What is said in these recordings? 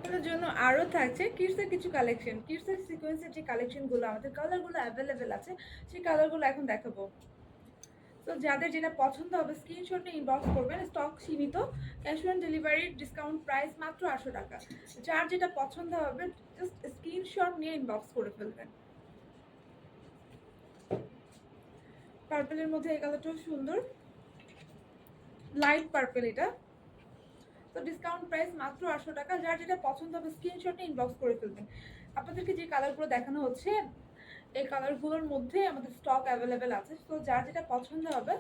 আপনাদের জন্য আরও থাকছে কিডসের কিছু কালেকশন। কিডসের সিকোয়েন্সের যে কালেকশনগুলো আমাদের কালারগুলো অ্যাভেলেবেল আছে, সেই কালারগুলো এখন দেখাবো। তো যাদের যেটা পছন্দ হবে স্ক্রিনশট নিয়ে ইনবক্স করবেন। স্টক সীমিত, cash on delivery, discount price মাত্র 800 টাকা। যার যেটা পছন্দ হবে জাস্ট স্ক্রিনশট নিয়ে ইনবক্স করে ফেলবেন। পার্পেলের মধ্যে এই কালারটাও সুন্দর, লাইট পার্পেল এটা। তো ডিসকাউন্ট প্রাইস মাত্র 800 টাকা। যার যেটা পছন্দ হবে স্ক্রিনশট নিয়ে ইনবক্স করে ফেলবেন। আপনাদেরকে যে কালারগুলো দেখানো হচ্ছে এই কালারগুলোর মধ্যে আমাদের স্টক অ্যাভেলেবেল আছে। তো যার যেটা পছন্দ হবে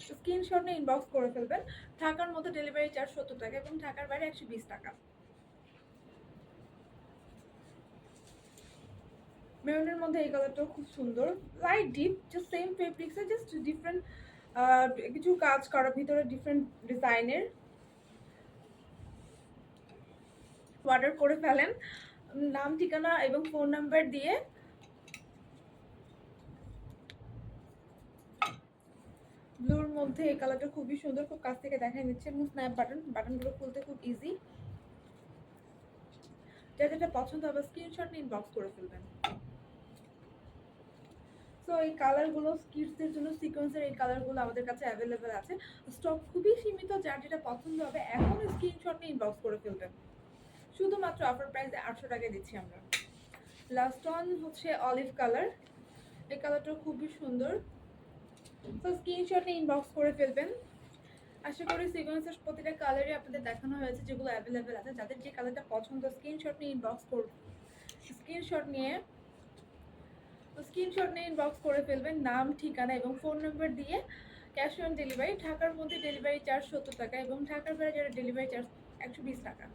স্ক্রিনশট নিয়ে ইনবক্স করে ফেলবেন। ঢাকার মধ্যে ডেলিভারি চার্জ 70 টাকা এবং ঢাকার বাইরে 120 টাকা। মেরুনের মধ্যে এই কালারটাও খুব সুন্দর, লাইট ডিপ, জাস্ট সেম ফেব্রিক্সে জাস্ট ডিফারেন্ট কিছু কাজ করা, ভিতরে ডিফারেন্ট ডিজাইনের। অর্ডার করে ফেলেন নাম, ঠিকানা এবং ফোন নাম্বার দিয়ে। ব্লুর মধ্যে এই কালারটা খুবই সুন্দর, খুব কাছ থেকে দেখাই নিচ্ছে এবং স্ন্যাপ বাটনগুলো খুলতে খুব ইজি। যেটা পছন্দ হবে স্ক্রিনশট নিয়ে ইনবক্স করে ফেলবেন। সো এই কালারগুলো কিডসদের জন্য সিকোয়েন্সের এই কালারগুলো আমাদের কাছে অ্যাভেলেবেল আছে। স্টক খুবই সীমিত, যার যেটা পছন্দ হবে এখন স্ক্রিনশট নিয়ে ইনবক্স করে ফেলবেন। শুধুমাত্র অফার প্রাইসে 800 টাকায় দিচ্ছি আমরা। লাস্ট ওয়ান হচ্ছে অলিভ কালার, এই কালারটাও খুবই সুন্দর। তো স্ক্রিনশট নিয়ে ইনবক্স করে ফেলবেন। আশা করি সিকোয়েন্সের প্রতিটা কালারই আপনাদের দেখানো হয়েছে, যেগুলো অ্যাভেলেবেল আছে। যাদের যে কালারটা পছন্দ স্ক্রিনশট নিয়ে ইনবক্স করুন। স্ক্রিনশট নিয়ে ইনবক্স করে ফেলবেন নাম, ঠিকানা এবং ফোন নাম্বার দিয়ে। ক্যাশ অন ডেলিভারি, ঢাকার মধ্যে ডেলিভারি চার্জ 70 টাকা এবং ঢাকার বাইরে যারা ডেলিভারি চার্জ 120 টাকা।